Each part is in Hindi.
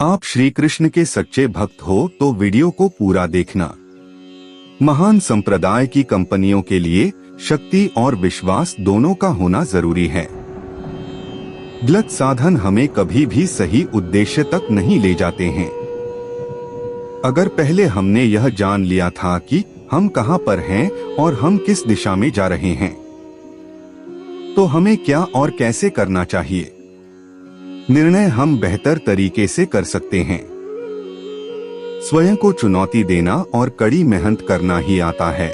आप श्री कृष्ण के सच्चे भक्त हो तो वीडियो को पूरा देखना। महान संप्रदाय की कंपनियों के लिए शक्ति और विश्वास दोनों का होना जरूरी है। गलत साधन हमें कभी भी सही उद्देश्य तक नहीं ले जाते हैं। अगर पहले हमने यह जान लिया था कि हम कहां पर हैं और हम किस दिशा में जा रहे हैं, तो हमें क्या और कैसे करना चाहिए, निर्णय हम बेहतर तरीके से कर सकते हैं। स्वयं को चुनौती देना और कड़ी मेहनत करना ही आता है।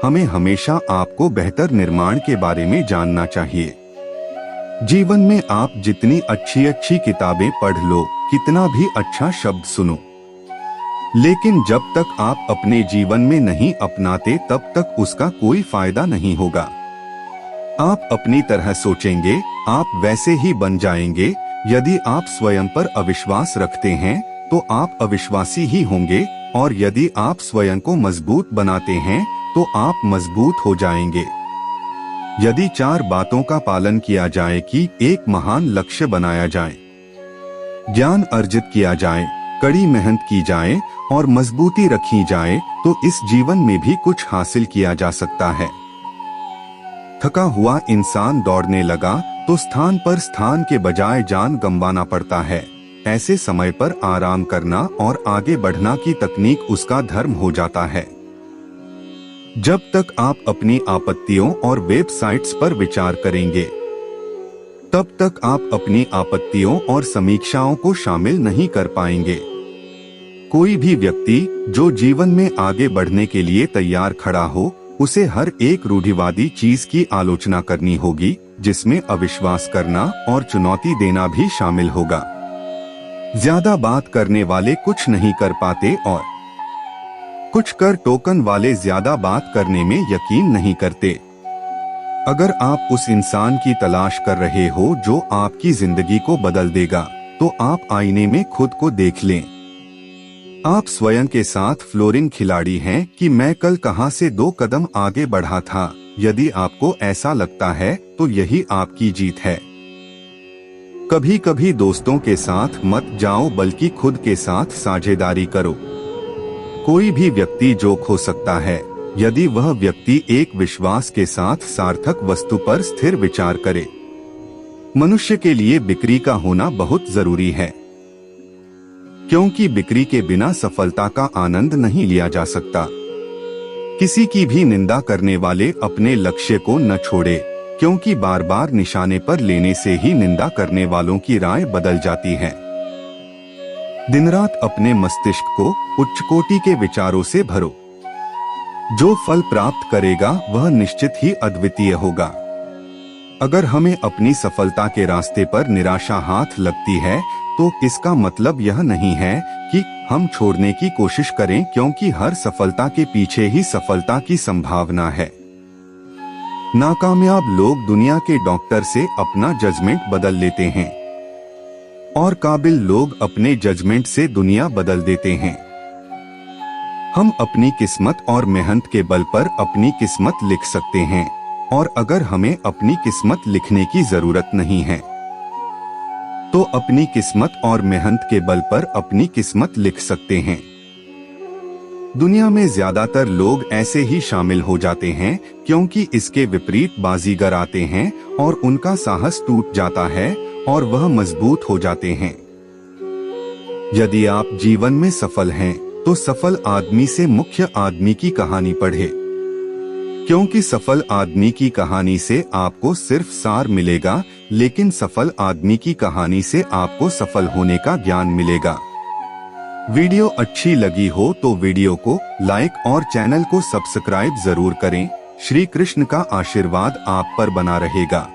हमें हमेशा आपको बेहतर निर्माण के बारे में जानना चाहिए। जीवन में आप जितनी अच्छी अच्छी किताबें पढ़ लो, कितना भी अच्छा शब्द सुनो, लेकिन जब तक आप अपने जीवन में नहीं अपनाते तब तक उसका कोई फायदा नहीं होगा। आप अपनी तरह सोचेंगे, आप वैसे ही बन जाएंगे। यदि आप स्वयं पर अविश्वास रखते हैं तो आप अविश्वासी ही होंगे, और यदि आप स्वयं को मजबूत बनाते हैं तो आप मजबूत हो जाएंगे। यदि 4 बातों का पालन किया जाए कि एक महान लक्ष्य बनाया जाए, ज्ञान अर्जित किया जाए, कड़ी मेहनत की जाए और मजबूती रखी जाए, तो इस जीवन में भी कुछ हासिल किया जा सकता है। थका हुआ इंसान दौड़ने लगा तो स्थान पर स्थान के बजाय जान गंवाना पड़ता है। ऐसे समय पर आराम करना और आगे बढ़ना की तकनीक उसका धर्म हो जाता है। जब तक आप अपनी आपत्तियों और वेबसाइट्स पर विचार करेंगे, तब तक आप अपनी आपत्तियों और समीक्षाओं को शामिल नहीं कर पाएंगे। कोई भी व्यक्ति जो जीवन में आगे बढ़ने के लिए तैयार खड़ा हो, उसे हर एक रूढ़िवादी चीज की आलोचना करनी होगी, जिसमें अविश्वास करना और चुनौती देना भी शामिल होगा। ज्यादा बात करने वाले कुछ नहीं कर पाते और कुछ कर टोकन वाले ज्यादा बात करने में यकीन नहीं करते। अगर आप उस इंसान की तलाश कर रहे हो जो आपकी जिंदगी को बदल देगा, तो आप आईने में खुद को देख लें। आप स्वयं के साथ फ्लोरिंग खिलाड़ी हैं कि मैं कल कहां से 2 कदम आगे बढ़ा था। यदि आपको ऐसा लगता है तो यही आपकी जीत है। कभी कभी दोस्तों के साथ मत जाओ, बल्कि खुद के साथ साझेदारी करो। कोई भी व्यक्ति जोक हो सकता है यदि वह व्यक्ति एक विश्वास के साथ सार्थक वस्तु पर स्थिर विचार करे। मनुष्य के लिए बिक्री का होना बहुत जरूरी है, क्योंकि बिक्री के बिना सफलता का आनंद नहीं लिया जा सकता। किसी की भी निंदा करने वाले अपने लक्ष्य को न छोड़े, क्योंकि बार बार निशाने पर लेने से ही निंदा करने वालों की राय बदल जाती है। दिन रात अपने मस्तिष्क को उच्च कोटि के विचारों से भरो। जो फल प्राप्त करेगा वह निश्चित ही अद्वितीय होगा। अगर हमें अपनी सफलता के रास्ते पर निराशा हाथ लगती है, तो इसका मतलब यह नहीं है कि हम छोड़ने की कोशिश करें, क्योंकि हर सफलता के पीछे ही सफलता की संभावना है। नाकामयाब लोग दुनिया के डॉक्टर से अपना जजमेंट बदल लेते हैं, और काबिल लोग अपने जजमेंट से दुनिया बदल देते हैं। हम अपनी किस्मत और मेहनत के बल पर अपनी किस्मत लिख सकते हैं, और अगर हमें अपनी किस्मत लिखने की जरूरत नहीं है, तो अपनी किस्मत और मेहनत के बल पर अपनी किस्मत लिख सकते हैं। दुनिया में ज्यादातर लोग ऐसे ही शामिल हो जाते हैं, क्योंकि इसके विपरीत बाजीगर आते हैं और उनका साहस टूट जाता है और वह मजबूत हो जाते हैं। यदि आप जीवन में सफल हैं, तो सफल आदमी से मुख्य आदमी की कहानी पढ़े, क्योंकि सफल आदमी की कहानी से आपको सिर्फ सार मिलेगा, लेकिन सफल आदमी की कहानी से आपको सफल होने का ज्ञान मिलेगा। वीडियो अच्छी लगी हो तो वीडियो को लाइक और चैनल को सब्सक्राइब जरूर करें। श्री कृष्ण का आशीर्वाद आप पर बना रहेगा।